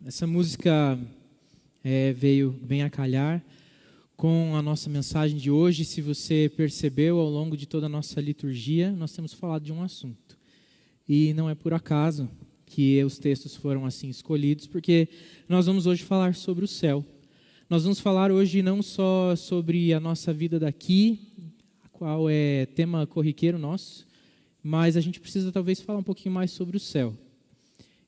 Essa música veio bem a calhar com a nossa mensagem de hoje. Se você percebeu, ao longo de toda a nossa liturgia, nós temos falado de um assunto. E não é por acaso que os textos foram assim escolhidos, porque nós vamos hoje falar sobre o céu. Nós vamos falar hoje não só sobre a nossa vida daqui, a qual é tema corriqueiro nosso, mas a gente precisa talvez falar um pouquinho mais sobre o céu.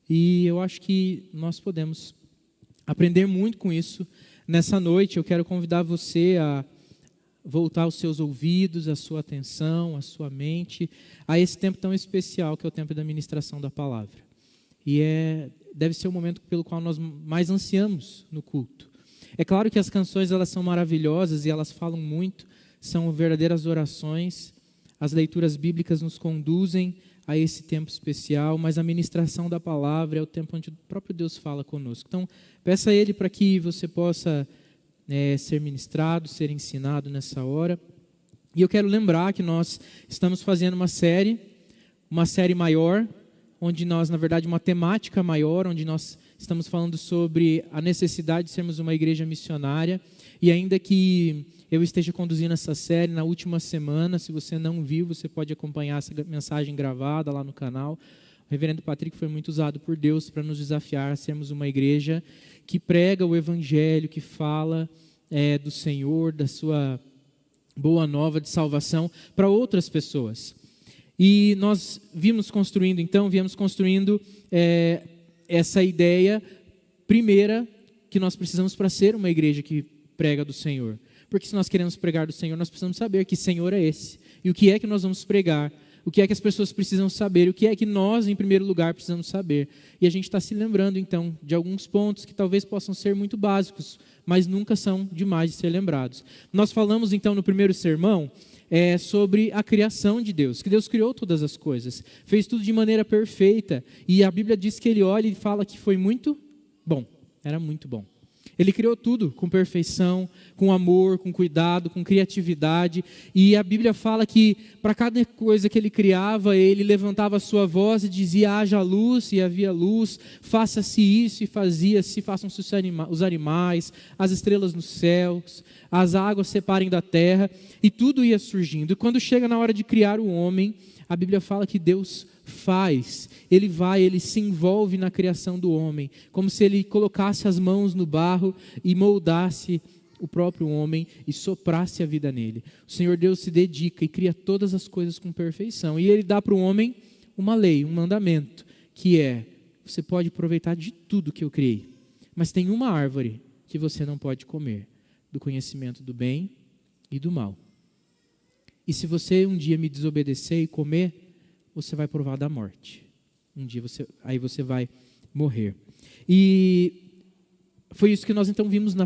E eu acho que nós podemos aprender muito com isso. Nessa noite eu quero convidar você a voltar os seus ouvidos, a sua atenção, a sua mente, a esse tempo tão especial que é o tempo da ministração da palavra. E deve ser o momento pelo qual nós mais ansiamos no culto. É claro que as canções elas são maravilhosas e elas falam muito, são verdadeiras orações, as leituras bíblicas nos conduzem a esse tempo especial, mas a ministração da palavra é o tempo onde o próprio Deus fala conosco. Então, peça a Ele para que você possa ser ministrado, ser ensinado nessa hora. E eu quero lembrar que nós estamos fazendo uma série maior, onde nós, na verdade, uma temática maior, onde nós estamos falando sobre a necessidade de sermos uma igreja missionária. E ainda que eu esteja conduzindo essa série na última semana, se você não viu, você pode acompanhar essa mensagem gravada lá no canal. O reverendo Patrick foi muito usado por Deus para nos desafiar a sermos uma igreja que prega o evangelho, que fala do Senhor, da sua boa nova de salvação para outras pessoas. E nós viemos construindo essa ideia primeira que nós precisamos para ser uma igreja que prega do Senhor. Porque se nós queremos pregar do Senhor, nós precisamos saber que Senhor é esse. E o que é que nós vamos pregar? O que é que as pessoas precisam saber? O que é que nós, em primeiro lugar, precisamos saber? E a gente está se lembrando, então, de alguns pontos que talvez possam ser muito básicos, mas nunca são demais de ser lembrados. Nós falamos, então, no primeiro sermão, sobre a criação de Deus, que Deus criou todas as coisas, fez tudo de maneira perfeita. E a Bíblia diz que Ele olha e fala que foi muito bom, era muito bom. Ele criou tudo com perfeição, com amor, com cuidado, com criatividade. E a Bíblia fala que para cada coisa que Ele criava, Ele levantava a sua voz e dizia: haja luz, e havia luz, faça-se isso e fazia-se, façam-se os animais, as estrelas nos céus, as águas separem da terra, e tudo ia surgindo. E quando chega na hora de criar o homem, a Bíblia fala que Deus faz, Ele se envolve na criação do homem, como se Ele colocasse as mãos no barro e moldasse o próprio homem e soprasse a vida nele. O Senhor Deus se dedica e cria todas as coisas com perfeição, e Ele dá para o homem uma lei, um mandamento, que você pode aproveitar de tudo que eu criei, mas tem uma árvore que você não pode comer, do conhecimento do bem e do mal. E se você um dia me desobedecer e comer, você vai provar da morte. Um dia você vai morrer. E foi isso que nós então vimos no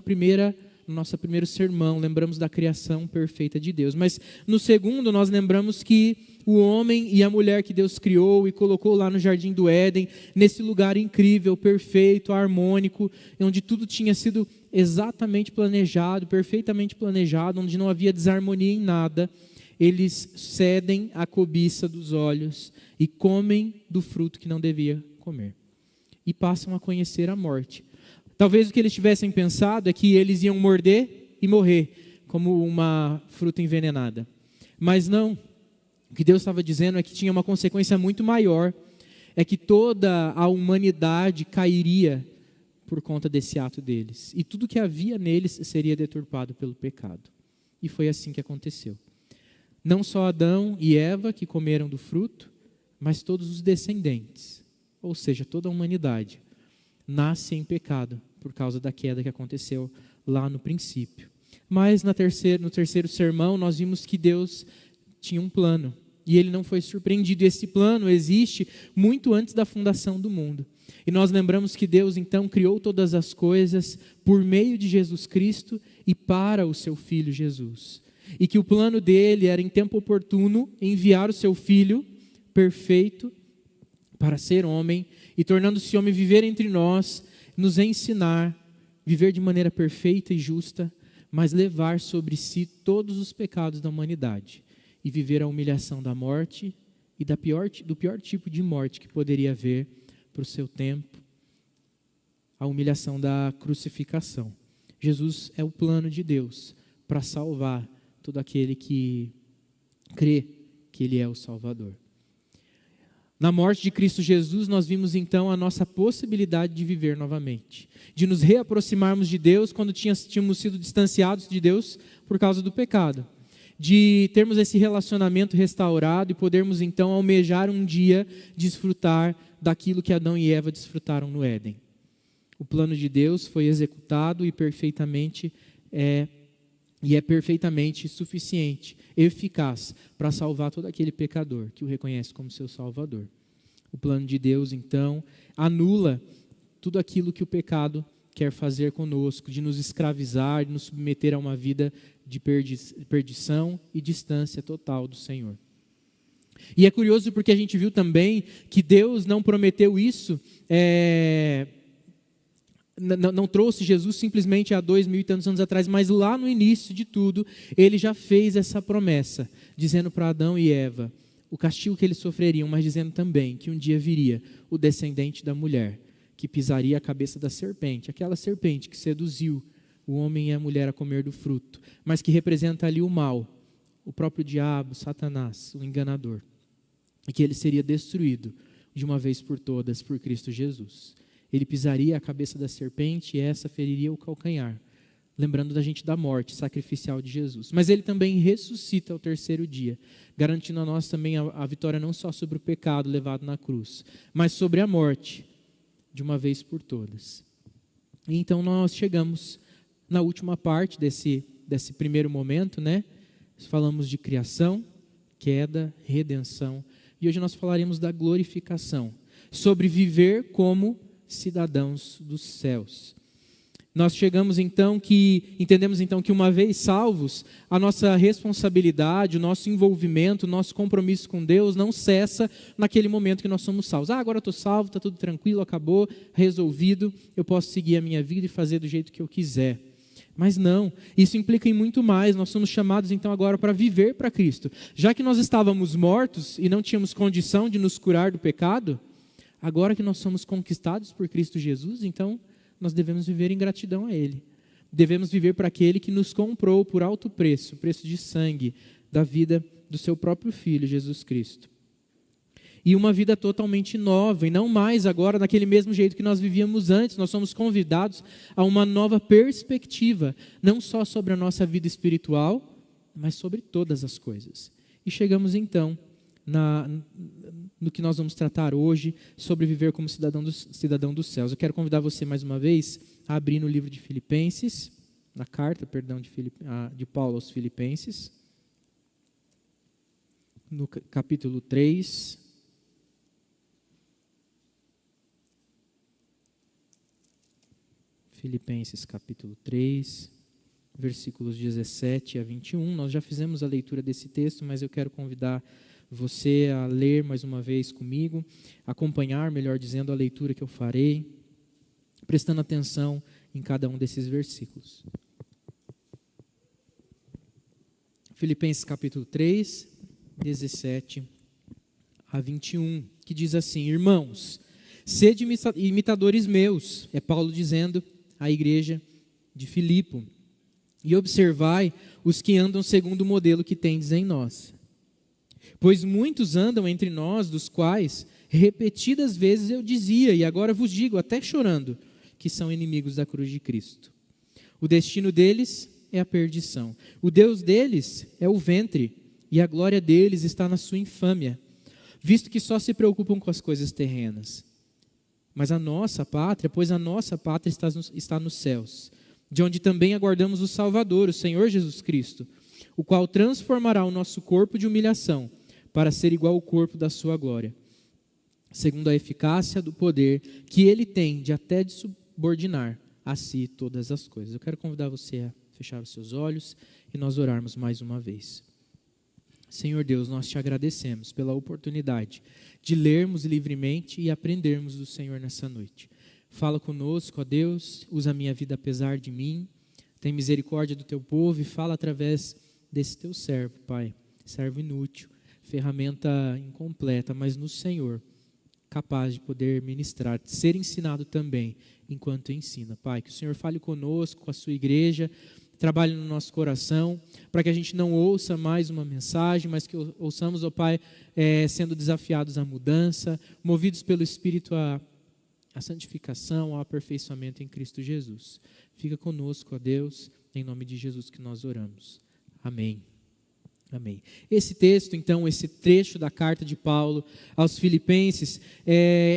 nosso primeiro sermão. Lembramos da criação perfeita de Deus. Mas no segundo nós lembramos que o homem e a mulher que Deus criou e colocou lá no Jardim do Éden, nesse lugar incrível, perfeito, harmônico, onde tudo tinha sido exatamente planejado, perfeitamente planejado, onde não havia desarmonia em nada, eles cedem à cobiça dos olhos e comem do fruto que não devia comer. E passam a conhecer a morte. Talvez o que eles tivessem pensado é que eles iam morder e morrer, como uma fruta envenenada. Mas não. O que Deus estava dizendo é que tinha uma consequência muito maior. É que toda a humanidade cairia por conta desse ato deles. E tudo que havia neles seria deturpado pelo pecado. E foi assim que aconteceu. Não só Adão e Eva que comeram do fruto, mas todos os descendentes, ou seja, toda a humanidade, nasce em pecado por causa da queda que aconteceu lá no princípio. Mas no terceiro sermão nós vimos que Deus tinha um plano, e Ele não foi surpreendido. Esse plano existe muito antes da fundação do mundo. E nós lembramos que Deus então criou todas as coisas por meio de Jesus Cristo e para o seu Filho Jesus. E que o plano dele era, em tempo oportuno, enviar o seu Filho perfeito para ser homem e, tornando-se homem, viver entre nós, nos ensinar, viver de maneira perfeita e justa, mas levar sobre si todos os pecados da humanidade e viver a humilhação da morte e do pior tipo de morte que poderia haver para o seu tempo a humilhação da crucificação. Jesus é o plano de Deus para salvar todo aquele que crê que Ele é o Salvador. Na morte de Cristo Jesus, nós vimos então a nossa possibilidade de viver novamente, de nos reaproximarmos de Deus quando tínhamos sido distanciados de Deus por causa do pecado, de termos esse relacionamento restaurado e podermos então almejar um dia desfrutar daquilo que Adão e Eva desfrutaram no Éden. O plano de Deus foi executado e é perfeitamente suficiente, eficaz para salvar todo aquele pecador que o reconhece como seu Salvador. O plano de Deus, então, anula tudo aquilo que o pecado quer fazer conosco, de nos escravizar, de nos submeter a uma vida de perdição e distância total do Senhor. E é curioso porque a gente viu também que Deus não prometeu isso, não trouxe Jesus simplesmente há 2000 e tantos anos atrás, mas lá no início de tudo, Ele já fez essa promessa, dizendo para Adão e Eva o castigo que eles sofreriam, mas dizendo também que um dia viria o descendente da mulher, que pisaria a cabeça da serpente, aquela serpente que seduziu o homem e a mulher a comer do fruto, mas que representa ali o mal, o próprio diabo, Satanás, o enganador, e que ele seria destruído de uma vez por todas por Cristo Jesus. Ele pisaria a cabeça da serpente e essa feriria o calcanhar, lembrando da gente da morte sacrificial de Jesus. Mas ele também ressuscita ao terceiro dia, garantindo a nós também a vitória não só sobre o pecado levado na cruz, mas sobre a morte, de uma vez por todas. E então nós chegamos na última parte desse primeiro momento, né? Falamos de criação, queda, redenção, e hoje nós falaremos da glorificação, sobre viver como cidadãos dos céus. Nós entendemos então que uma vez salvos, a nossa responsabilidade, o nosso envolvimento, o nosso compromisso com Deus não cessa naquele momento que nós somos salvos. Agora eu estou salvo, está tudo tranquilo, acabou, resolvido, eu posso seguir a minha vida e fazer do jeito que eu quiser. Mas não, isso implica em muito mais. Nós somos chamados então agora para viver para Cristo. Já que nós estávamos mortos e não tínhamos condição de nos curar do pecado, agora que nós somos conquistados por Cristo Jesus, então nós devemos viver em gratidão a Ele. Devemos viver para aquele que nos comprou por alto preço, preço de sangue, da vida do seu próprio Filho, Jesus Cristo. E uma vida totalmente nova, e não mais agora daquele mesmo jeito que nós vivíamos antes. Nós somos convidados a uma nova perspectiva, não só sobre a nossa vida espiritual, mas sobre todas as coisas. E chegamos então no que nós vamos tratar hoje, sobre viver como cidadão dos céus. Eu quero convidar você mais uma vez a abrir no livro de Filipenses, na carta, de Paulo aos Filipenses, no capítulo 3. Filipenses capítulo 3, versículos 17 a 21. Nós já fizemos a leitura desse texto, mas eu quero convidar você a ler mais uma vez comigo, acompanhar, melhor dizendo, a leitura que eu farei, prestando atenção em cada um desses versículos. Filipenses capítulo 3, 17 a 21, que diz assim: Irmãos, sede imitadores meus, é Paulo dizendo à igreja de Filipo, e observai os que andam segundo o modelo que tendes em nós. Pois muitos andam entre nós, dos quais repetidas vezes eu dizia, e agora vos digo, até chorando, que são inimigos da cruz de Cristo. O destino deles é a perdição. O Deus deles é o ventre, e a glória deles está na sua infâmia, visto que só se preocupam com as coisas terrenas. Mas a nossa pátria está nos céus, de onde também aguardamos o Salvador, o Senhor Jesus Cristo, o qual transformará o nosso corpo de humilhação para ser igual ao corpo da sua glória, segundo a eficácia do poder que Ele tem de subordinar a si todas as coisas. Eu quero convidar você a fechar os seus olhos e nós orarmos mais uma vez. Senhor Deus, nós te agradecemos pela oportunidade de lermos livremente e aprendermos do Senhor nessa noite. Fala conosco, ó Deus, usa a minha vida apesar de mim, tem misericórdia do teu povo e fala através desse teu servo, Pai, servo inútil, ferramenta incompleta, mas no Senhor capaz de poder ministrar, de ser ensinado também enquanto ensina. Pai, que o Senhor fale conosco, com a sua igreja, trabalhe no nosso coração, para que a gente não ouça mais uma mensagem, mas que ouçamos, ó Pai, sendo desafiados à mudança, movidos pelo Espírito à santificação, ao aperfeiçoamento em Cristo Jesus. Fica conosco, ó Deus, em nome de Jesus que nós oramos. Amém. Amém. Esse texto, então, esse trecho da carta de Paulo aos Filipenses,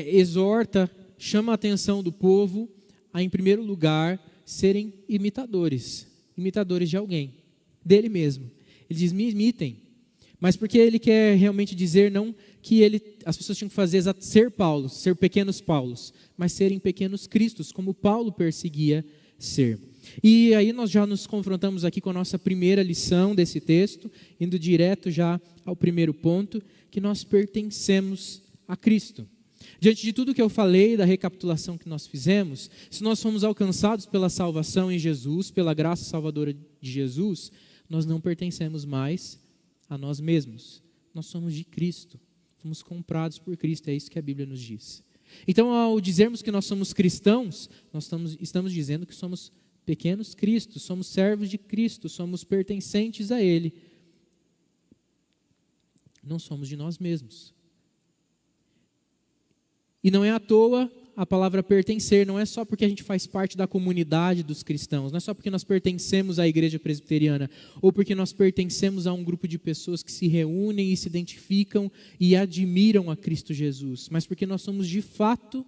exorta, chama a atenção do povo a, em primeiro lugar, serem imitadores de alguém, dele mesmo. Ele diz, me imitem, mas porque ele quer realmente dizer não que as pessoas tinham que fazer ser Paulos, ser pequenos Paulos, mas serem pequenos Cristos, como Paulo perseguia ser. E aí nós já nos confrontamos aqui com a nossa primeira lição desse texto, indo direto já ao primeiro ponto, que nós pertencemos a Cristo. Diante de tudo que eu falei, da recapitulação que nós fizemos, se nós fomos alcançados pela salvação em Jesus, pela graça salvadora de Jesus, nós não pertencemos mais a nós mesmos. Nós somos de Cristo, fomos comprados por Cristo, é isso que a Bíblia nos diz. Então, ao dizermos que nós somos cristãos, nós estamos dizendo que somos pequenos Cristos, somos servos de Cristo, somos pertencentes a Ele. Não somos de nós mesmos. E não é à toa a palavra pertencer, não é só porque a gente faz parte da comunidade dos cristãos, não é só porque nós pertencemos à igreja presbiteriana, ou porque nós pertencemos a um grupo de pessoas que se reúnem e se identificam e admiram a Cristo Jesus, mas porque nós somos de fato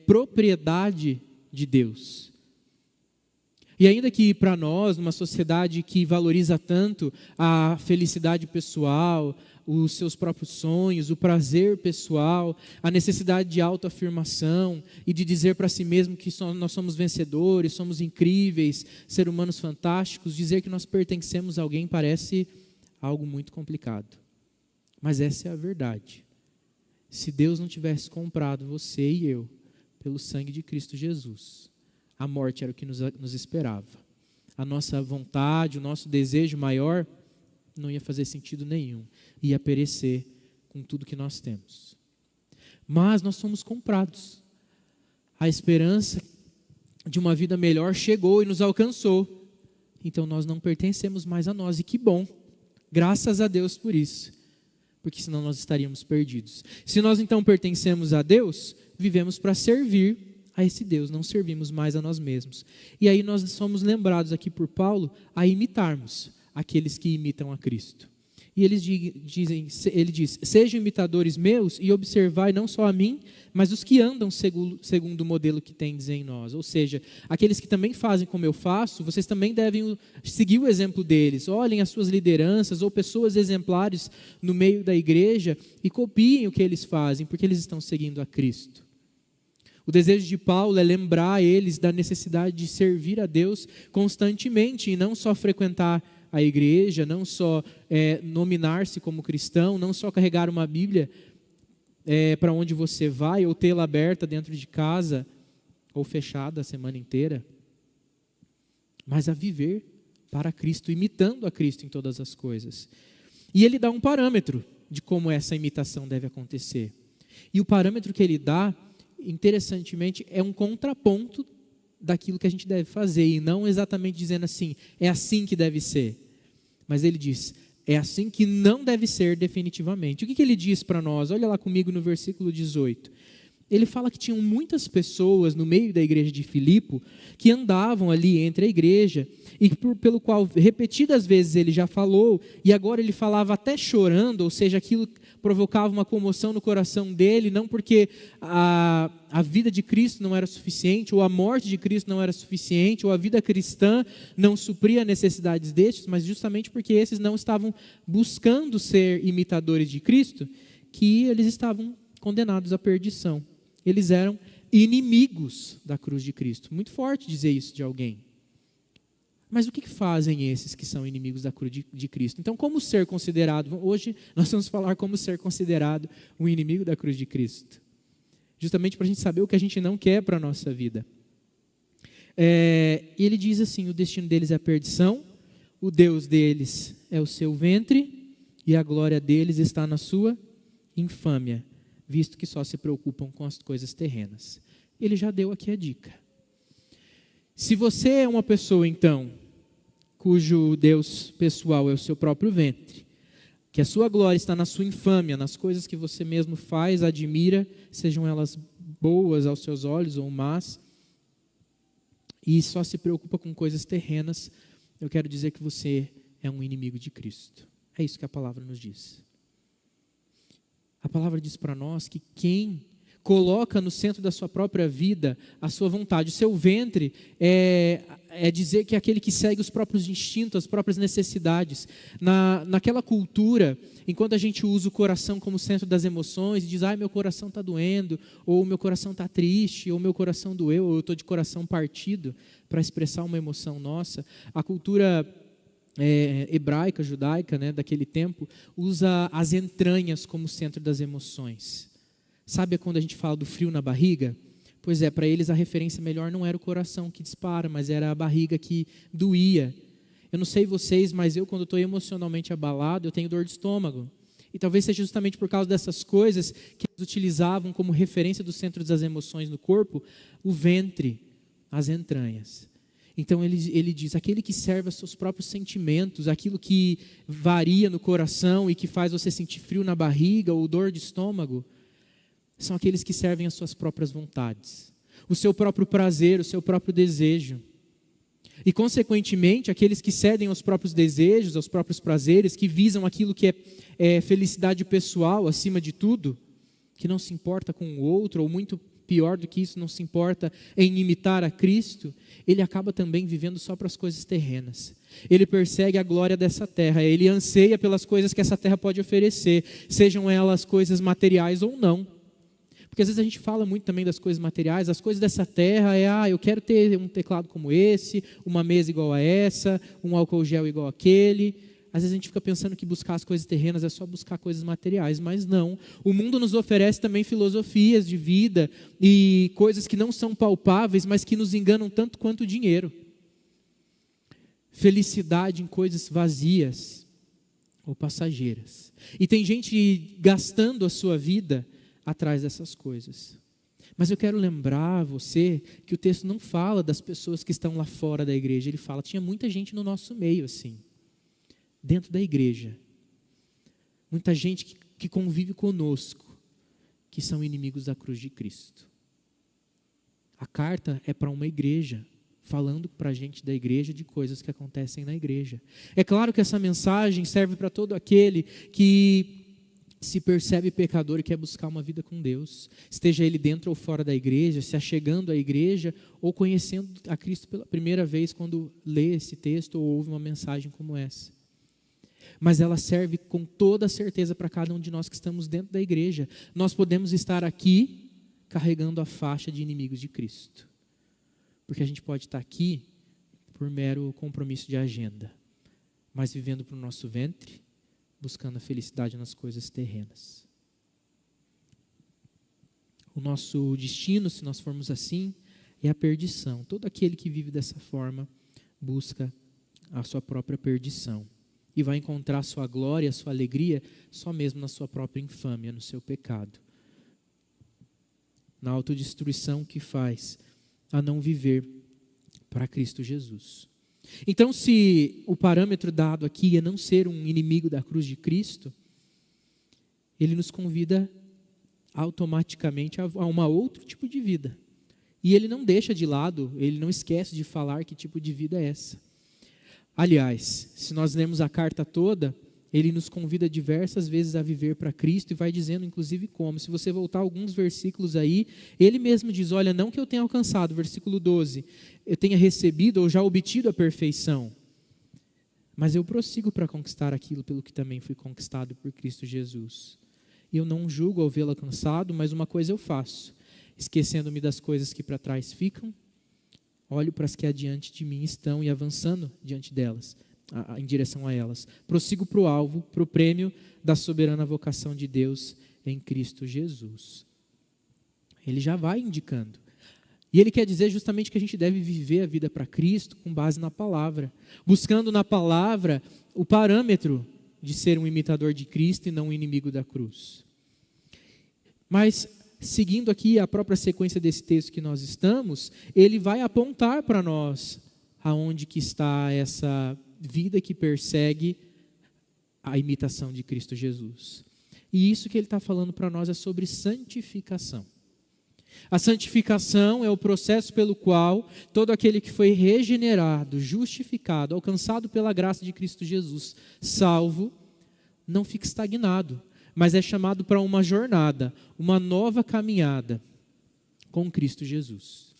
propriedade de Deus. E ainda que para nós, numa sociedade que valoriza tanto a felicidade pessoal, os seus próprios sonhos, o prazer pessoal, a necessidade de autoafirmação e de dizer para si mesmo que nós somos vencedores, somos incríveis, seres humanos fantásticos, dizer que nós pertencemos a alguém parece algo muito complicado. Mas essa é a verdade. Se Deus não tivesse comprado você e eu pelo sangue de Cristo Jesus, a morte era o que nos esperava. A nossa vontade, o nosso desejo maior não ia fazer sentido nenhum. Ia perecer com tudo que nós temos. Mas nós somos comprados. A esperança de uma vida melhor chegou e nos alcançou. Então nós não pertencemos mais a nós. E que bom. Graças a Deus por isso. Porque senão nós estaríamos perdidos. Se nós então pertencemos a Deus, vivemos para servir a esse Deus, não servimos mais a nós mesmos. E aí nós somos lembrados aqui por Paulo a imitarmos aqueles que imitam a Cristo. E ele diz, sejam imitadores meus e observai não só a mim, mas os que andam segundo o modelo que tendes em nós. Ou seja, aqueles que também fazem como eu faço, vocês também devem seguir o exemplo deles. Olhem as suas lideranças ou pessoas exemplares no meio da igreja e copiem o que eles fazem, porque eles estão seguindo a Cristo. O desejo de Paulo é lembrar eles da necessidade de servir a Deus constantemente e não só frequentar a igreja, não só nominar-se como cristão, não só carregar uma Bíblia para onde você vai, ou tê-la aberta dentro de casa, ou fechada a semana inteira, mas a viver para Cristo, imitando a Cristo em todas as coisas. E ele dá um parâmetro de como essa imitação deve acontecer. E o parâmetro que ele dá, interessantemente, é um contraponto daquilo que a gente deve fazer, e não exatamente dizendo assim, é assim que deve ser. Mas ele diz, é assim que não deve ser definitivamente. O que ele diz para nós? Olha lá comigo no versículo 18. Ele fala que tinham muitas pessoas no meio da igreja de Filipe que andavam ali entre a igreja e pelo qual repetidas vezes ele já falou, e agora ele falava até chorando, ou seja, aquilo provocava uma comoção no coração dele, não porque a vida de Cristo não era suficiente, ou a morte de Cristo não era suficiente, ou a vida cristã não supria as necessidades destes, mas justamente porque esses não estavam buscando ser imitadores de Cristo, que eles estavam condenados à perdição. Eles eram inimigos da cruz de Cristo. Muito forte dizer isso de alguém. Mas o que fazem esses que são inimigos da cruz de Cristo? Então, como ser considerado? Hoje nós vamos falar como ser considerado um inimigo da cruz de Cristo. Justamente para a gente saber o que a gente não quer para a nossa vida. E ele diz assim, o destino deles é a perdição, o Deus deles é o seu ventre, e a glória deles está na sua infâmia. visto que só se preocupam com as coisas terrenas. Ele já deu aqui a dica. Se você é uma pessoa, então, cujo Deus pessoal é o seu próprio ventre, que a sua glória está na sua infâmia, nas coisas que você mesmo faz, admira, sejam elas boas aos seus olhos ou más, e só se preocupa com coisas terrenas, eu quero dizer que você é um inimigo de Cristo. É isso que a palavra nos diz. A palavra diz para nós que quem coloca no centro da sua própria vida a sua vontade, o seu ventre, é dizer que é aquele que segue os próprios instintos, as próprias necessidades. Naquela cultura, enquanto a gente usa o coração como centro das emoções, e diz, meu coração está doendo, ou meu coração está triste, ou meu coração doeu, ou eu estou de coração partido, para expressar uma emoção nossa, a cultura hebraica, judaica, né, daquele tempo, usa as entranhas como centro das emoções. Sabe quando a gente fala do frio na barriga? Pois para eles a referência melhor não era o coração que dispara, mas era a barriga que doía. Eu não sei vocês, mas eu quando estou emocionalmente abalado, eu tenho dor de estômago. E talvez seja justamente por causa dessas coisas que eles utilizavam como referência do centro das emoções no corpo, o ventre, as entranhas. Então ele diz, aquele que serve aos seus próprios sentimentos, aquilo que varia no coração e que faz você sentir frio na barriga ou dor de estômago, são aqueles que servem às suas próprias vontades, o seu próprio prazer, o seu próprio desejo. E, consequentemente, aqueles que cedem aos próprios desejos, aos próprios prazeres, que visam aquilo que é felicidade pessoal acima de tudo, que não se importa com o outro, ou muito pior do que isso, não se importa em imitar a Cristo, ele acaba também vivendo só para as coisas terrenas. Ele persegue a glória dessa terra, ele anseia pelas coisas que essa terra pode oferecer, sejam elas coisas materiais ou não. Porque às vezes a gente fala muito também das coisas materiais, as coisas dessa terra eu quero ter um teclado como esse, uma mesa igual a essa, um álcool gel igual aquele. Às vezes a gente fica pensando que buscar as coisas terrenas é só buscar coisas materiais, mas não. O mundo nos oferece também filosofias de vida e coisas que não são palpáveis, mas que nos enganam tanto quanto o dinheiro. Felicidade em coisas vazias ou passageiras. E tem gente gastando a sua vida atrás dessas coisas. Mas eu quero lembrar você que o texto não fala das pessoas que estão lá fora da igreja. Ele fala, tinha muita gente no nosso meio assim, dentro da igreja. Muita gente que convive conosco, que são inimigos da cruz de Cristo. A carta é para uma igreja, falando para a gente da igreja de coisas que acontecem na igreja. É claro que essa mensagem serve para todo aquele que se percebe pecador e quer buscar uma vida com Deus, esteja ele dentro ou fora da igreja, se achegando à igreja ou conhecendo a Cristo pela primeira vez quando lê esse texto ou ouve uma mensagem como essa. Mas ela serve com toda a certeza para cada um de nós que estamos dentro da igreja. Nós podemos estar aqui carregando a faixa de inimigos de Cristo, porque a gente pode estar aqui por mero compromisso de agenda, mas vivendo para o nosso ventre, buscando a felicidade nas coisas terrenas. O nosso destino, se nós formos assim, é a perdição. Todo aquele que vive dessa forma busca a sua própria perdição e vai encontrar a sua glória, a sua alegria só mesmo na sua própria infâmia, no seu pecado, na autodestruição que faz a não viver para Cristo Jesus. Então, se o parâmetro dado aqui é não ser um inimigo da cruz de Cristo, ele nos convida automaticamente a um outro tipo de vida. E ele não deixa de lado, ele não esquece de falar que tipo de vida é essa. Aliás, se nós lermos a carta toda, ele nos convida diversas vezes a viver para Cristo e vai dizendo inclusive como. Se você voltar alguns versículos aí, ele mesmo diz, olha, não que eu tenha alcançado, versículo 12, eu tenha recebido ou já obtido a perfeição, mas eu prossigo para conquistar aquilo pelo que também fui conquistado por Cristo Jesus. E eu não julgo ao vê-lo alcançado, mas uma coisa eu faço, esquecendo-me das coisas que para trás ficam, olho para as que adiante de mim estão e avançando diante delas, em direção a elas. Prossigo para o alvo, para o prêmio da soberana vocação de Deus em Cristo Jesus. Ele já vai indicando. E ele quer dizer justamente que a gente deve viver a vida para Cristo com base na palavra, buscando na palavra o parâmetro de ser um imitador de Cristo e não um inimigo da cruz. Mas, seguindo aqui a própria sequência desse texto que nós estamos, ele vai apontar para nós aonde que está essa vida que persegue a imitação de Cristo Jesus. E isso que ele está falando para nós é sobre santificação. A santificação é o processo pelo qual todo aquele que foi regenerado, justificado, alcançado pela graça de Cristo Jesus, salvo, não fica estagnado, mas é chamado para uma jornada, uma nova caminhada com Cristo Jesus.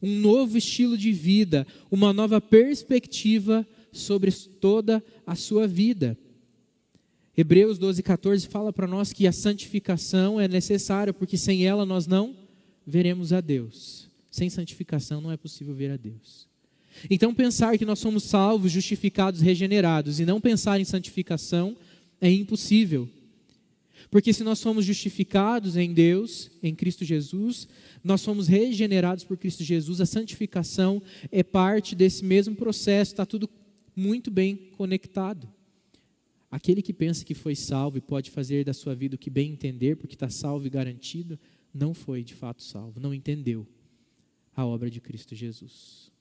Um novo estilo de vida, uma nova perspectiva sobre toda a sua vida. Hebreus 12:14 fala para nós que a santificação é necessária, porque sem ela nós não veremos a Deus. Sem santificação não é possível ver a Deus. Então pensar que nós somos salvos, justificados, regenerados, e não pensar em santificação é impossível. Porque se nós somos justificados em Deus, em Cristo Jesus, nós somos regenerados por Cristo Jesus, a santificação é parte desse mesmo processo, está tudo muito bem conectado. Aquele que pensa que foi salvo e pode fazer da sua vida o que bem entender, porque está salvo e garantido, não foi de fato salvo, não entendeu a obra de Cristo Jesus.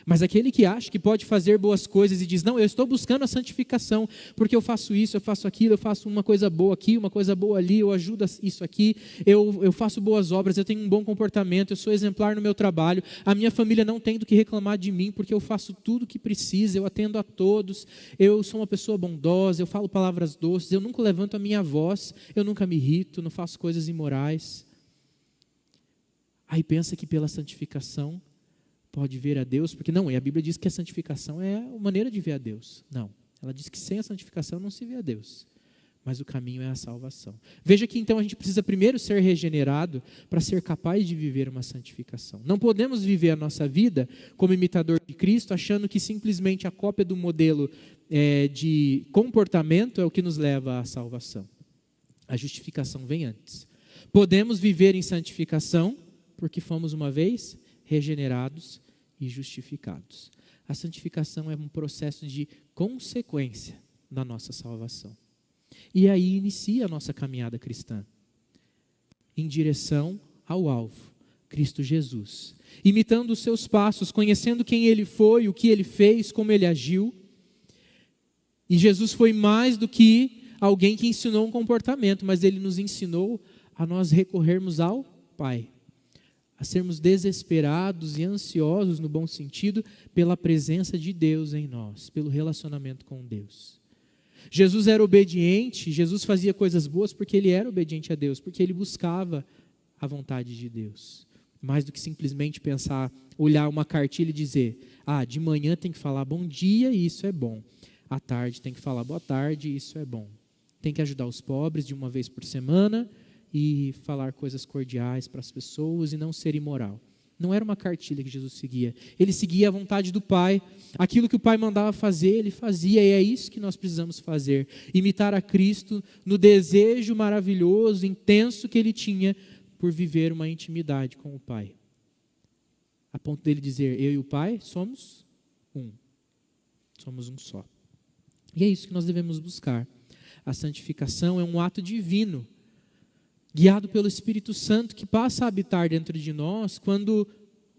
Mas aquele que acha que pode fazer boas coisas e diz, não, eu estou buscando a santificação, porque eu faço isso, eu faço aquilo, eu faço uma coisa boa aqui, uma coisa boa ali, eu ajudo isso aqui, eu faço boas obras, eu tenho um bom comportamento, eu sou exemplar no meu trabalho, a minha família não tem do que reclamar de mim, porque eu faço tudo o que precisa, eu atendo a todos, eu sou uma pessoa bondosa, eu falo palavras doces, eu nunca levanto a minha voz, eu nunca me irrito, não faço coisas imorais. Aí pensa que pela santificação pode ver a Deus, porque não, e a Bíblia diz que a santificação é a maneira de ver a Deus. Não, ela diz que sem a santificação não se vê a Deus, mas o caminho é a salvação. Veja que então a gente precisa primeiro ser regenerado para ser capaz de viver uma santificação. Não podemos viver a nossa vida como imitador de Cristo, achando que simplesmente a cópia do modelo de comportamento é o que nos leva à salvação. A justificação vem antes. Podemos viver em santificação porque fomos uma vez regenerados e justificados. A santificação é um processo de consequência da nossa salvação. E aí inicia a nossa caminhada cristã, em direção ao alvo, Cristo Jesus. Imitando os seus passos, conhecendo quem Ele foi, o que Ele fez, como Ele agiu. E Jesus foi mais do que alguém que ensinou um comportamento, mas Ele nos ensinou a nós recorrermos ao Pai. A sermos desesperados e ansiosos, no bom sentido, pela presença de Deus em nós, pelo relacionamento com Deus. Jesus era obediente, Jesus fazia coisas boas porque Ele era obediente a Deus, porque Ele buscava a vontade de Deus. Mais do que simplesmente pensar, olhar uma cartilha e dizer, de manhã tem que falar bom dia e isso é bom. À tarde tem que falar boa tarde e isso é bom. Tem que ajudar os pobres de uma vez por semana e falar coisas cordiais para as pessoas e não ser imoral. Não era uma cartilha que Jesus seguia. Ele seguia a vontade do Pai. Aquilo que o Pai mandava fazer, Ele fazia. E é isso que nós precisamos fazer. Imitar a Cristo no desejo maravilhoso, intenso que Ele tinha por viver uma intimidade com o Pai. A ponto dele dizer, eu e o Pai somos um. Somos um só. E é isso que nós devemos buscar. A santificação é um ato divino, guiado pelo Espírito Santo, que passa a habitar dentro de nós quando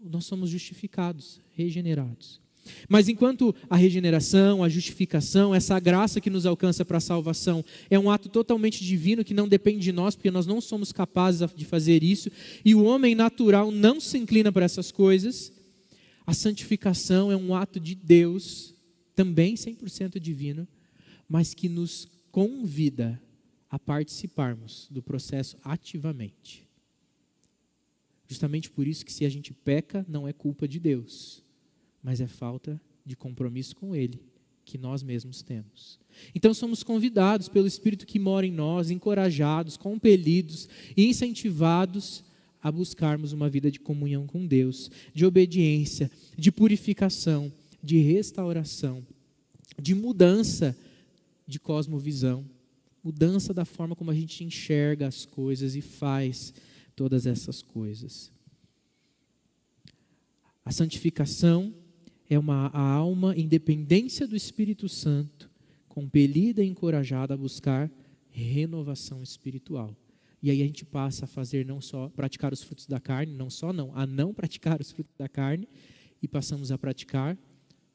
nós somos justificados, regenerados. Mas enquanto a regeneração, a justificação, essa graça que nos alcança para a salvação, é um ato totalmente divino que não depende de nós, porque nós não somos capazes de fazer isso, e o homem natural não se inclina para essas coisas, a santificação é um ato de Deus, também 100% divino, mas que nos convida a participarmos do processo ativamente. Justamente por isso que se a gente peca, não é culpa de Deus, mas é falta de compromisso com Ele, que nós mesmos temos. Então somos convidados pelo Espírito que mora em nós, encorajados, compelidos e incentivados a buscarmos uma vida de comunhão com Deus, de obediência, de purificação, de restauração, de mudança de cosmovisão, mudança da forma como a gente enxerga as coisas e faz todas essas coisas. A santificação é a alma em dependência do Espírito Santo, compelida e encorajada a buscar renovação espiritual. E aí a gente passa a fazer não só praticar os frutos da carne, a não praticar os frutos da carne, e passamos a praticar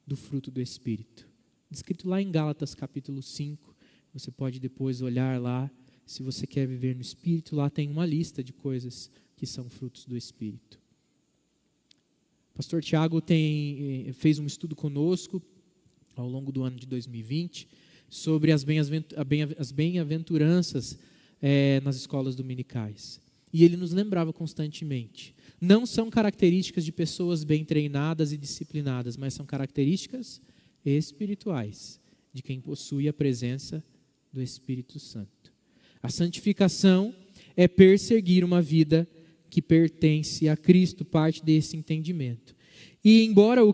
do fruto do Espírito. Descrito lá em Gálatas capítulo 5, você pode depois olhar lá, se você quer viver no Espírito, lá tem uma lista de coisas que são frutos do Espírito. O pastor Tiago fez um estudo conosco, ao longo do ano de 2020, sobre as bem-aventuranças nas escolas dominicais. E ele nos lembrava constantemente, não são características de pessoas bem treinadas e disciplinadas, mas são características espirituais, de quem possui a presença do Espírito Santo. A santificação é perseguir uma vida que pertence a Cristo, parte desse entendimento. E embora o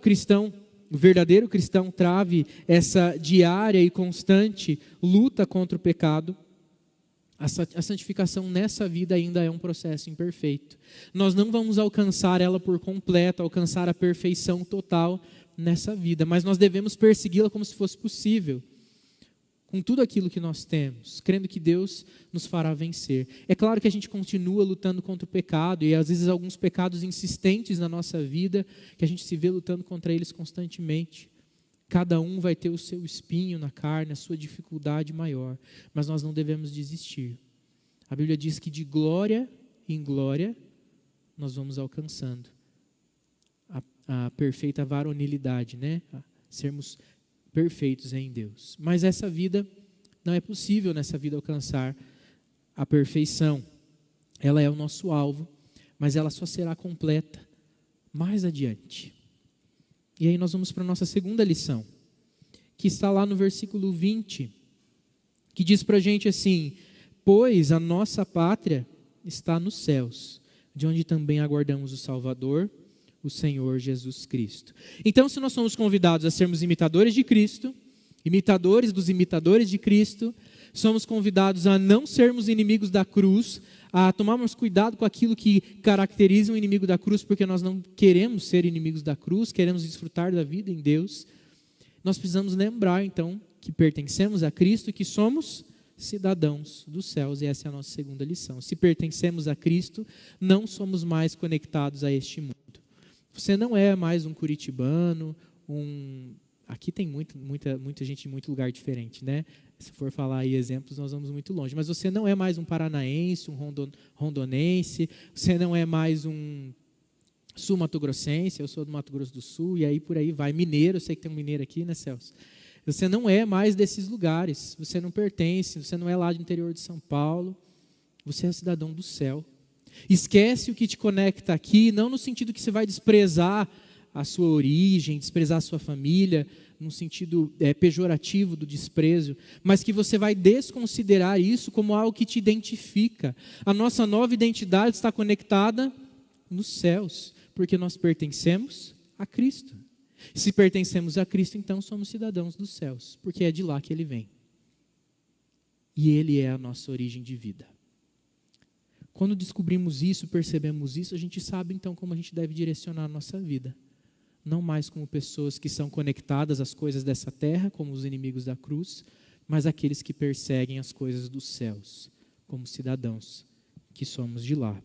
verdadeiro cristão, trave essa diária e constante luta contra o pecado, a santificação nessa vida ainda é um processo imperfeito. Nós não vamos alcançar ela por completo, alcançar a perfeição total nessa vida, mas nós devemos persegui-la como se fosse possível, com tudo aquilo que nós temos, crendo que Deus nos fará vencer. É claro que a gente continua lutando contra o pecado, e às vezes alguns pecados insistentes na nossa vida, que a gente se vê lutando contra eles constantemente. Cada um vai ter o seu espinho na carne, a sua dificuldade maior, mas nós não devemos desistir. A Bíblia diz que de glória em glória nós vamos alcançando a perfeita varonilidade, né? A sermos perfeitos em Deus. Mas essa vida, não é possível nessa vida alcançar a perfeição. Ela é o nosso alvo, mas ela só será completa mais adiante. E aí nós vamos para a nossa segunda lição, que está lá no versículo 20, que diz para a gente assim: pois a nossa pátria está nos céus, de onde também aguardamos o Salvador, o Senhor Jesus Cristo. Então, se nós somos convidados a sermos imitadores de Cristo, imitadores dos imitadores de Cristo, somos convidados a não sermos inimigos da cruz, a tomarmos cuidado com aquilo que caracteriza um inimigo da cruz, porque nós não queremos ser inimigos da cruz, queremos desfrutar da vida em Deus. Nós precisamos lembrar, então, que pertencemos a Cristo e que somos cidadãos dos céus, e essa é a nossa segunda lição. Se pertencemos a Cristo, não somos mais conectados a este mundo. Você não é mais um curitibano, aqui tem muita gente de muito lugar diferente, né? Se for falar aí exemplos, nós vamos muito longe. Mas você não é mais um paranaense, um rondonense, você não é mais um sul-mato-grossense, eu sou do Mato Grosso do Sul, e aí por aí vai. Mineiro, eu sei que tem um mineiro aqui, né, Celso? Você não é mais desses lugares, você não pertence, você não é lá do interior de São Paulo, você é cidadão do céu. Esquece o que te conecta aqui, não no sentido que você vai desprezar a sua origem, desprezar a sua família, no sentido pejorativo do desprezo, mas que você vai desconsiderar isso como algo que te identifica. A nossa nova identidade está conectada nos céus, porque nós pertencemos a Cristo. Se pertencemos a Cristo, então somos cidadãos dos céus, porque é de lá que Ele vem. E Ele é a nossa origem de vida. Quando descobrimos isso, percebemos isso, a gente sabe então como a gente deve direcionar a nossa vida. Não mais como pessoas que são conectadas às coisas dessa terra, como os inimigos da cruz, mas aqueles que perseguem as coisas dos céus, como cidadãos que somos de lá.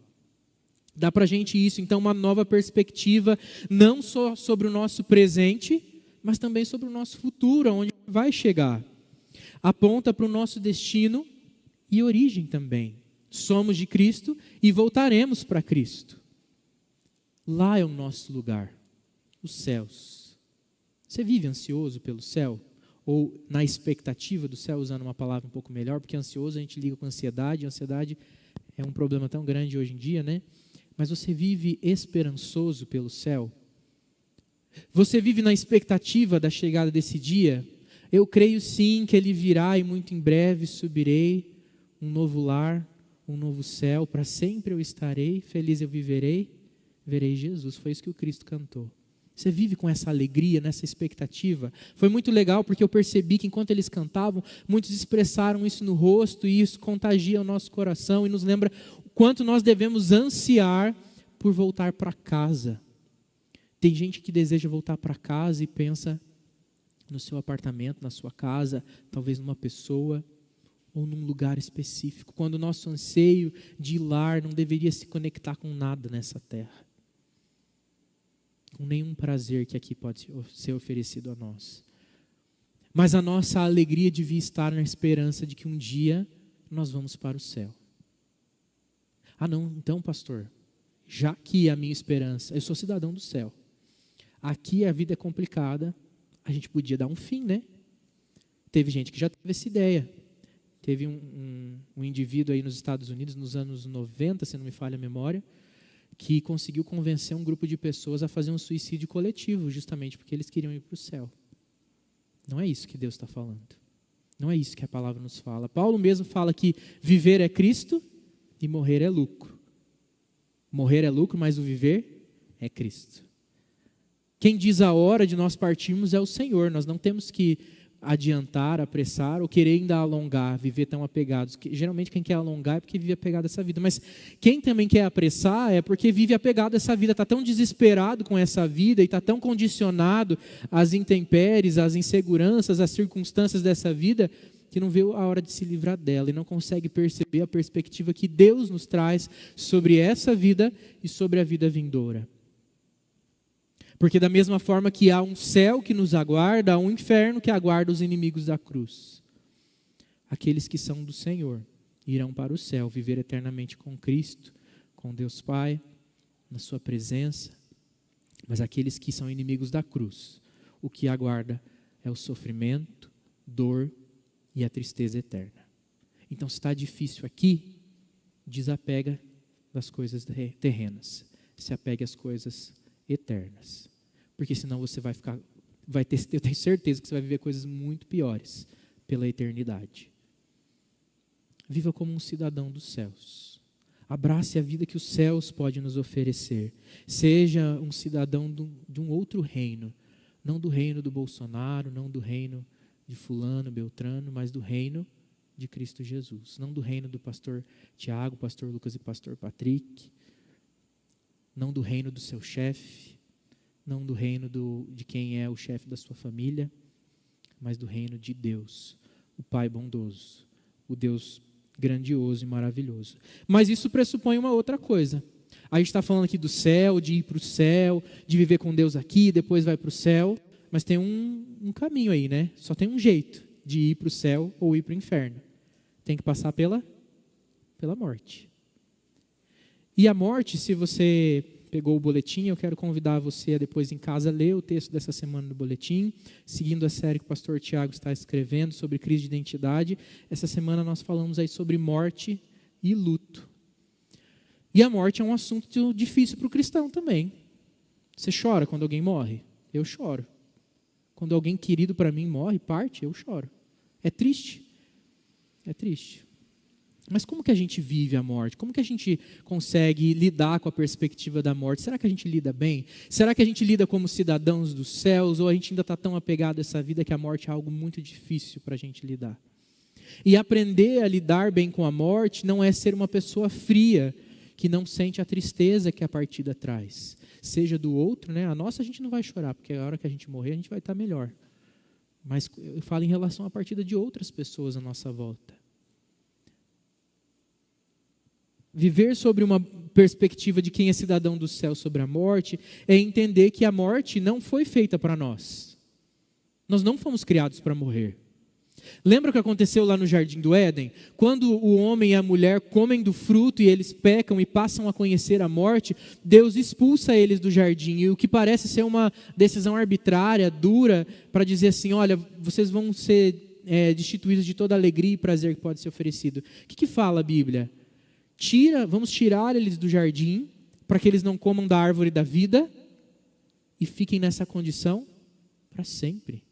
Dá para a gente isso, então, uma nova perspectiva, não só sobre o nosso presente, mas também sobre o nosso futuro, onde vai chegar. Aponta para o nosso destino e origem também. Somos de Cristo e voltaremos para Cristo. Lá é o nosso lugar, os céus. Você vive ansioso pelo céu? Ou na expectativa do céu, usando uma palavra um pouco melhor, porque ansioso a gente liga com ansiedade, e ansiedade é um problema tão grande hoje em dia, né? Mas você vive esperançoso pelo céu? Você vive na expectativa da chegada desse dia? Eu creio sim que Ele virá e muito em breve subirei, um novo lar, um novo céu, para sempre eu estarei, feliz eu viverei, verei Jesus. Foi isso que o Cristo cantou. Você vive com essa alegria, nessa expectativa? Foi muito legal porque eu percebi que enquanto eles cantavam, muitos expressaram isso no rosto e isso contagia o nosso coração e nos lembra o quanto nós devemos ansiar por voltar para casa. Tem gente que deseja voltar para casa e pensa no seu apartamento, na sua casa, talvez numa pessoa. ou num lugar específico, quando o nosso anseio de lar não deveria se conectar com nada nessa terra, com nenhum prazer que aqui pode ser oferecido a nós. Mas a nossa alegria devia estar na esperança de que um dia nós vamos para o céu. Ah não, então pastor, já que a minha esperança, eu sou cidadão do céu, aqui a vida é complicada, a gente podia dar um fim, né? Teve gente que já teve essa ideia. Teve um indivíduo aí nos Estados Unidos, nos anos 90, se não me falha a memória, que conseguiu convencer um grupo de pessoas a fazer um suicídio coletivo, justamente porque eles queriam ir para o céu. Não é isso que Deus está falando. Não é isso que a palavra nos fala. Paulo mesmo fala que viver é Cristo e morrer é lucro. Morrer é lucro, mas o viver é Cristo. Quem diz a hora de nós partirmos é o Senhor. Nós não temos que adiantar, apressar ou querer ainda alongar, viver tão apegados. Geralmente quem quer alongar é porque vive apegado a essa vida. Mas quem também quer apressar é porque vive apegado a essa vida, está tão desesperado com essa vida e está tão condicionado às intempéries, às inseguranças, às circunstâncias dessa vida, que não vê a hora de se livrar dela e não consegue perceber a perspectiva que Deus nos traz sobre essa vida e sobre a vida vindoura. Porque da mesma forma que há um céu que nos aguarda, há um inferno que aguarda os inimigos da cruz. Aqueles que são do Senhor irão para o céu, viver eternamente com Cristo, com Deus Pai, na sua presença. Mas aqueles que são inimigos da cruz, o que aguarda é o sofrimento, dor e a tristeza eterna. Então, se está difícil aqui, desapega das coisas terrenas, se apegue às coisas eternas, porque senão você eu tenho certeza que você vai viver coisas muito piores pela eternidade. Viva como um cidadão dos céus, abrace a vida que os céus podem nos oferecer, seja um cidadão de um outro reino, não do reino do Bolsonaro, não do reino de fulano, beltrano, mas do reino de Cristo Jesus, não do reino do pastor Tiago, pastor Lucas e pastor Patrick, não do reino do seu chefe, não do reino de quem é o chefe da sua família, mas do reino de Deus, o Pai bondoso, o Deus grandioso e maravilhoso. Mas isso pressupõe uma outra coisa. A gente está falando aqui do céu, de ir para o céu, de viver com Deus aqui, depois vai para o céu, mas tem um caminho aí, né? Só tem um jeito de ir para o céu ou ir para o inferno. Tem que passar pela morte. E a morte, se você pegou o boletim, eu quero convidar você a depois em casa ler o texto dessa semana do boletim, seguindo a série que o pastor Tiago está escrevendo sobre crise de identidade. Essa semana nós falamos aí sobre morte e luto. E a morte é um assunto difícil para o cristão também. Você chora quando alguém morre? Eu choro. Quando alguém querido para mim morre, parte, eu choro. É triste. É triste. Mas como que a gente vive a morte? Como que a gente consegue lidar com a perspectiva da morte? Será que a gente lida bem? Será que a gente lida como cidadãos dos céus? Ou a gente ainda está tão apegado a essa vida que a morte é algo muito difícil para a gente lidar? E aprender a lidar bem com a morte não é ser uma pessoa fria, que não sente a tristeza que a partida traz. Seja do outro, né? A nossa a gente não vai chorar, porque a hora que a gente morrer a gente vai estar melhor. Mas eu falo em relação à partida de outras pessoas à nossa volta. Viver sobre uma perspectiva de quem é cidadão do céu sobre a morte é entender que a morte não foi feita para nós. Nós não fomos criados para morrer. Lembra o que aconteceu lá no Jardim do Éden? Quando o homem e a mulher comem do fruto e eles pecam e passam a conhecer a morte, Deus expulsa eles do jardim. E o que parece ser uma decisão arbitrária, dura, para dizer assim, olha, vocês vão ser destituídos de toda alegria e prazer que pode ser oferecido. O que fala a Bíblia? Vamos tirar eles do jardim, para que eles não comam da árvore da vida e fiquem nessa condição para sempre.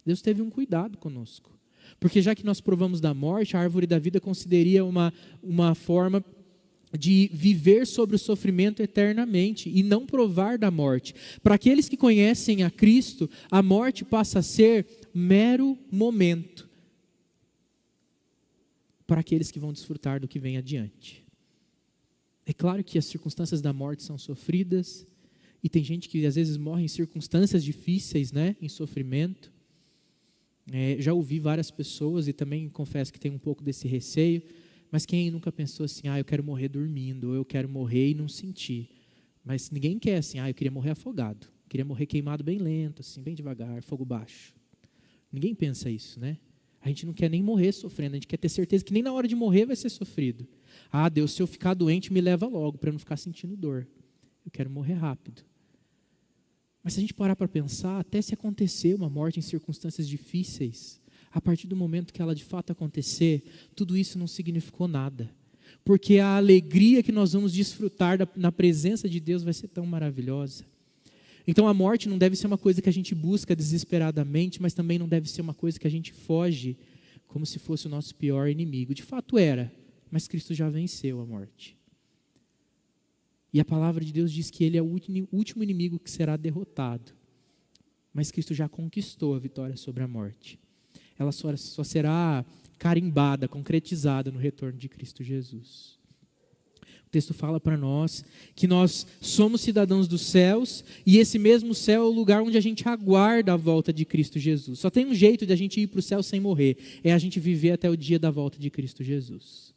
Deus teve um cuidado conosco. Porque já que nós provamos da morte, a árvore da vida consideraria uma forma de viver sobre o sofrimento eternamente e não provar da morte. Para aqueles que conhecem a Cristo, a morte passa a ser mero momento. Para aqueles que vão desfrutar do que vem adiante. É claro que as circunstâncias da morte são sofridas, e tem gente que às vezes morre em circunstâncias difíceis, né? Em sofrimento. Já ouvi várias pessoas, e também confesso que tenho um pouco desse receio, mas quem nunca pensou assim, eu quero morrer dormindo, ou eu quero morrer e não sentir. Mas ninguém quer assim, eu queria morrer afogado, queria morrer queimado bem lento, assim, bem devagar, fogo baixo. Ninguém pensa isso, né? A gente não quer nem morrer sofrendo, a gente quer ter certeza que nem na hora de morrer vai ser sofrido. Deus, se eu ficar doente, me leva logo, para eu não ficar sentindo dor. Eu quero morrer rápido. Mas se a gente parar para pensar, até se acontecer uma morte em circunstâncias difíceis, a partir do momento que ela de fato acontecer, tudo isso não significou nada. Porque a alegria que nós vamos desfrutar na presença de Deus vai ser tão maravilhosa. Então a morte não deve ser uma coisa que a gente busca desesperadamente, mas também não deve ser uma coisa que a gente foge como se fosse o nosso pior inimigo. De fato era, mas Cristo já venceu a morte. E a palavra de Deus diz que Ele é o último inimigo que será derrotado. Mas Cristo já conquistou a vitória sobre a morte. Ela só será carimbada, concretizada no retorno de Cristo Jesus. O texto fala para nós que nós somos cidadãos dos céus e esse mesmo céu é o lugar onde a gente aguarda a volta de Cristo Jesus. Só tem um jeito de a gente ir para o céu sem morrer, é a gente viver até o dia da volta de Cristo Jesus.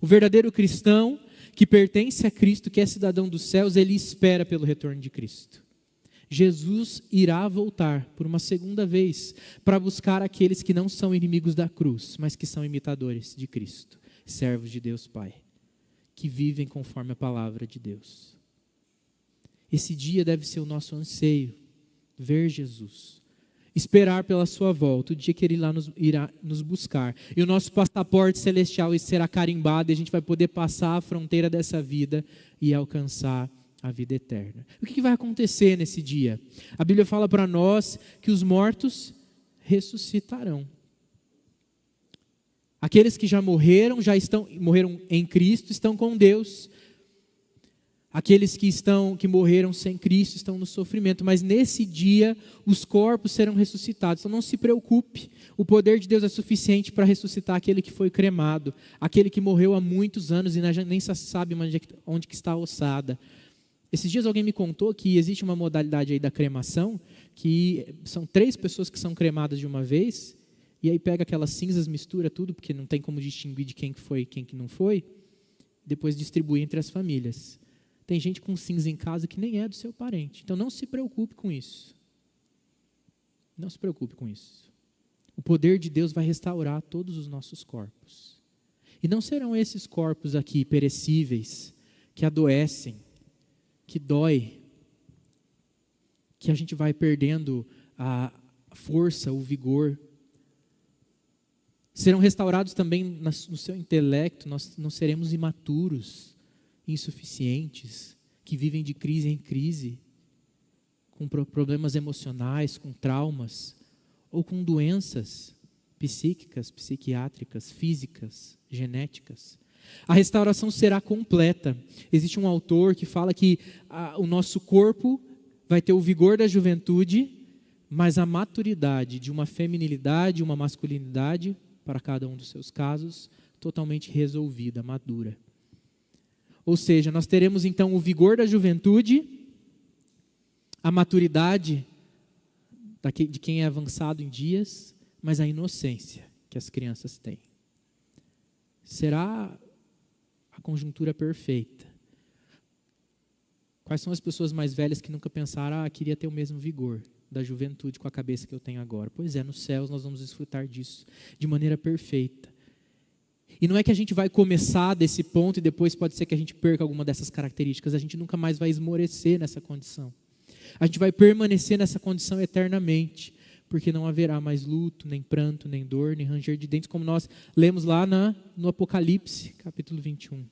O verdadeiro cristão que pertence a Cristo, que é cidadão dos céus, ele espera pelo retorno de Cristo. Jesus irá voltar por uma segunda vez para buscar aqueles que não são inimigos da cruz, mas que são imitadores de Cristo, servos de Deus Pai, que vivem conforme a palavra de Deus. Esse dia deve ser o nosso anseio, ver Jesus, esperar pela sua volta, o dia que Ele irá nos buscar. E o nosso passaporte celestial será carimbado e a gente vai poder passar a fronteira dessa vida e alcançar a vida eterna. O que vai acontecer nesse dia? A Bíblia fala para nós que os mortos ressuscitarão. Aqueles que já morreram em Cristo, estão com Deus. Aqueles que morreram sem Cristo estão no sofrimento, mas nesse dia os corpos serão ressuscitados. Então não se preocupe, o poder de Deus é suficiente para ressuscitar aquele que foi cremado, aquele que morreu há muitos anos e nem se sabe onde que está a ossada. Esses dias alguém me contou que existe uma modalidade aí da cremação, que são 3 pessoas que são cremadas de uma vez, e aí pega aquelas cinzas, mistura tudo, porque não tem como distinguir de quem que foi e quem que não foi, depois distribui entre as famílias. Tem gente com cinza em casa que nem é do seu parente. Então não se preocupe com isso. Não se preocupe com isso. O poder de Deus vai restaurar todos os nossos corpos. E não serão esses corpos aqui perecíveis, que adoecem, que dói, que a gente vai perdendo a força, o vigor. Serão restaurados também no seu intelecto, nós não seremos imaturos, insuficientes, que vivem de crise em crise, com problemas emocionais, com traumas, ou com doenças psíquicas, psiquiátricas, físicas, genéticas. A restauração será completa. Existe um autor que fala que o nosso corpo vai ter o vigor da juventude, mas a maturidade de uma feminilidade, uma masculinidade, para cada um dos seus casos, totalmente resolvida, madura. Ou seja, nós teremos então o vigor da juventude, a maturidade de quem é avançado em dias, mas a inocência que as crianças têm. Será a conjuntura perfeita. Quais são as pessoas mais velhas que nunca pensaram, queria ter o mesmo vigor da juventude com a cabeça que eu tenho agora? Pois é, nos céus nós vamos desfrutar disso de maneira perfeita. E não é que a gente vai começar desse ponto e depois pode ser que a gente perca alguma dessas características. A gente nunca mais vai esmorecer nessa condição. A gente vai permanecer nessa condição eternamente, porque não haverá mais luto, nem pranto, nem dor, nem ranger de dentes, como nós lemos lá no Apocalipse, capítulo 21.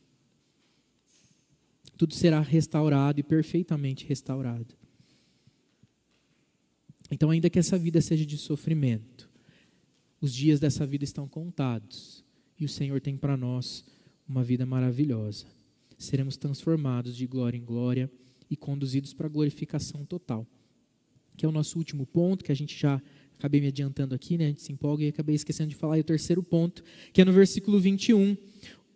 Tudo será restaurado e perfeitamente restaurado. Então, ainda que essa vida seja de sofrimento, os dias dessa vida estão contados. E o Senhor tem para nós uma vida maravilhosa. Seremos transformados de glória em glória e conduzidos para a glorificação total. Que é o nosso último ponto, que a gente já acabei me adiantando aqui, né? A gente se empolga e acabei esquecendo de falar. E o terceiro ponto, que é no versículo 21,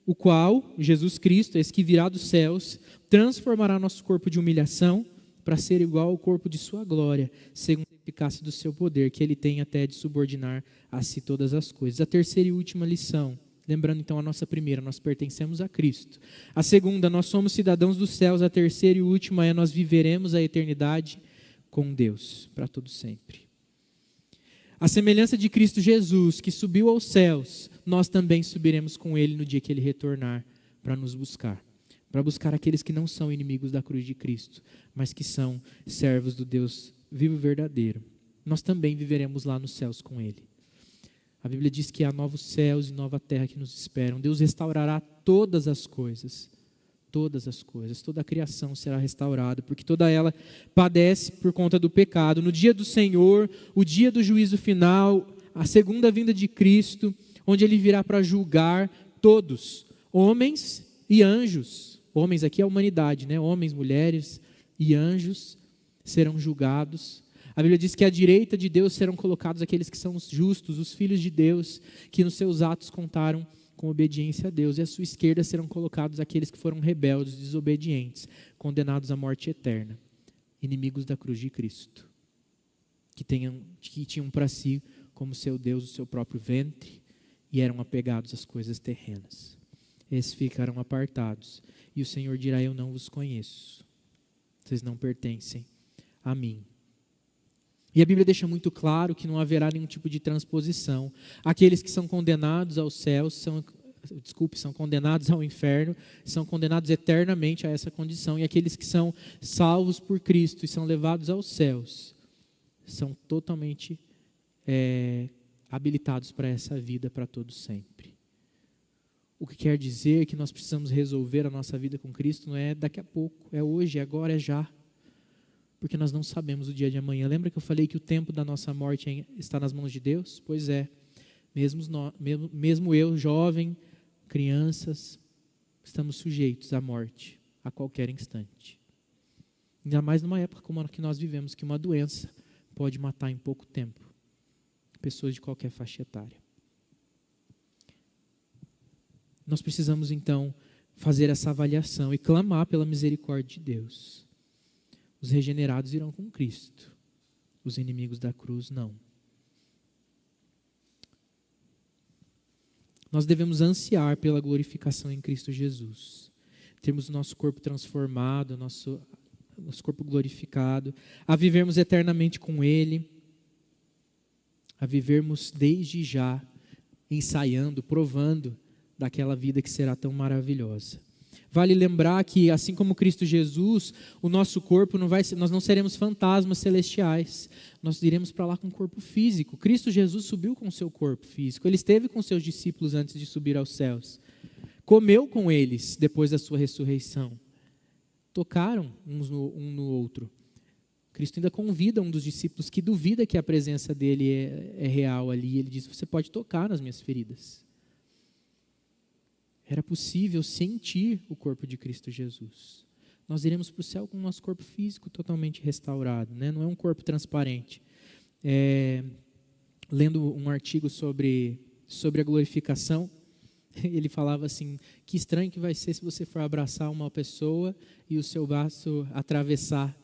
o qual, Jesus Cristo, esse que virá dos céus, transformará nosso corpo de humilhação para ser igual ao corpo de sua glória, segundo a eficácia do seu poder, que ele tem até de subordinar a si todas as coisas. A terceira e última lição, lembrando então a nossa primeira, nós pertencemos a Cristo. A segunda, nós somos cidadãos dos céus. A terceira e última é, nós viveremos a eternidade com Deus, para todo sempre. A semelhança de Cristo Jesus, que subiu aos céus, nós também subiremos com Ele no dia que Ele retornar para nos buscar. Para buscar aqueles que não são inimigos da cruz de Cristo, mas que são servos do Deus vivo e verdadeiro. Nós também viveremos lá nos céus com Ele. A Bíblia diz que há novos céus e nova terra que nos esperam. Deus restaurará todas as coisas, toda a criação será restaurada, porque toda ela padece por conta do pecado. No dia do Senhor, o dia do juízo final, a segunda vinda de Cristo, onde Ele virá para julgar todos, homens e anjos. Homens aqui é a humanidade, né? Homens, mulheres e anjos serão julgados. A Bíblia diz que à direita de Deus serão colocados aqueles que são os justos, os filhos de Deus, que nos seus atos contaram com obediência a Deus. E à sua esquerda serão colocados aqueles que foram rebeldes, desobedientes, condenados à morte eterna, inimigos da cruz de Cristo, que tinham para si como seu Deus o seu próprio ventre e eram apegados às coisas terrenas. Esses ficarão apartados. E o Senhor dirá: eu não vos conheço. Vocês não pertencem a mim. E a Bíblia deixa muito claro que não haverá nenhum tipo de transposição. Aqueles que são condenados aos céus, são condenados ao inferno, são condenados eternamente a essa condição. E aqueles que são salvos por Cristo e são levados aos céus, são totalmente habilitados para essa vida para todo sempre. O que quer dizer que nós precisamos resolver a nossa vida com Cristo não é daqui a pouco, é hoje, é agora, é já. Porque nós não sabemos o dia de amanhã. Lembra que eu falei que o tempo da nossa morte está nas mãos de Deus? Pois é, mesmo eu, jovem, crianças, estamos sujeitos à morte a qualquer instante. Ainda mais numa época como a que nós vivemos, que uma doença pode matar em pouco tempo pessoas de qualquer faixa etária. Nós precisamos então fazer essa avaliação e clamar pela misericórdia de Deus. Os regenerados irão com Cristo, os inimigos da cruz não. Nós devemos ansiar pela glorificação em Cristo Jesus. Termos o nosso corpo transformado, nosso corpo glorificado, a vivermos eternamente com Ele, a vivermos desde já, ensaiando, provando daquela vida que será tão maravilhosa. Vale lembrar que, assim como Cristo Jesus, o nosso corpo nós não seremos fantasmas celestiais. Nós iremos para lá com o corpo físico. Cristo Jesus subiu com o seu corpo físico. Ele esteve com seus discípulos antes de subir aos céus. Comeu com eles depois da sua ressurreição. Tocaram um no outro. Cristo ainda convida um dos discípulos que duvida que a presença dele é real ali. Ele diz: você pode tocar nas minhas feridas. Era possível sentir o corpo de Cristo Jesus. Nós iremos para o céu com o nosso corpo físico totalmente restaurado, né? Não é um corpo transparente. Lendo um artigo sobre a glorificação, ele falava assim: que estranho que vai ser se você for abraçar uma pessoa e o seu braço atravessar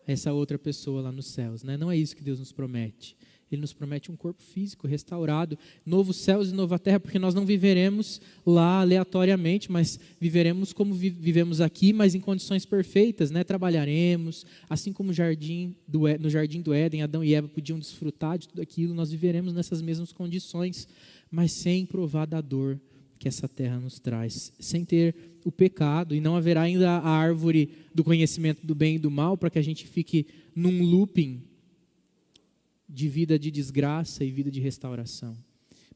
essa outra pessoa lá nos céus, né? Não é isso que Deus nos promete. Ele nos promete um corpo físico restaurado, novos céus e nova terra, porque nós não viveremos lá aleatoriamente, mas viveremos como vivemos aqui, mas em condições perfeitas, né? Trabalharemos, assim como no Jardim do Éden, Adão e Eva podiam desfrutar de tudo aquilo, nós viveremos nessas mesmas condições, mas sem provar da dor que essa terra nos traz, sem ter o pecado, e não haverá ainda a árvore do conhecimento do bem e do mal, para que a gente fique num looping de vida de desgraça e vida de restauração.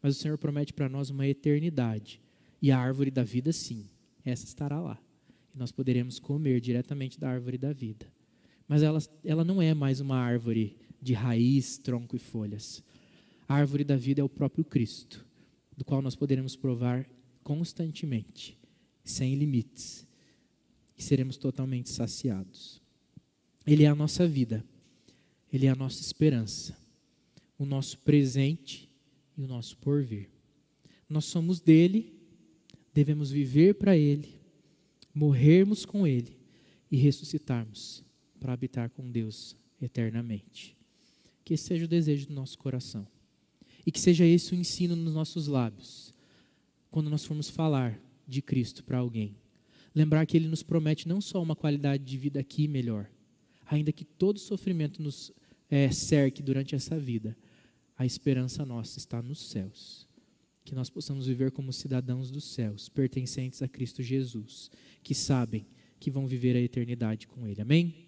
Mas o Senhor promete para nós uma eternidade. E a árvore da vida, sim, essa estará lá. E nós poderemos comer diretamente da árvore da vida. Mas ela não é mais uma árvore de raiz, tronco e folhas. A árvore da vida é o próprio Cristo, do qual nós poderemos provar constantemente, sem limites. E seremos totalmente saciados. Ele é a nossa vida. Ele é a nossa esperança, o nosso presente e o nosso porvir. Nós somos dele, devemos viver para ele, morrermos com ele e ressuscitarmos para habitar com Deus eternamente. Que esse seja o desejo do nosso coração. E que seja esse o ensino nos nossos lábios, quando nós formos falar de Cristo para alguém. Lembrar que Ele nos promete não só uma qualidade de vida aqui melhor, ainda que todo sofrimento nos cerque durante essa vida, a esperança nossa está nos céus. Que nós possamos viver como cidadãos dos céus, pertencentes a Cristo Jesus, que sabem que vão viver a eternidade com Ele. Amém?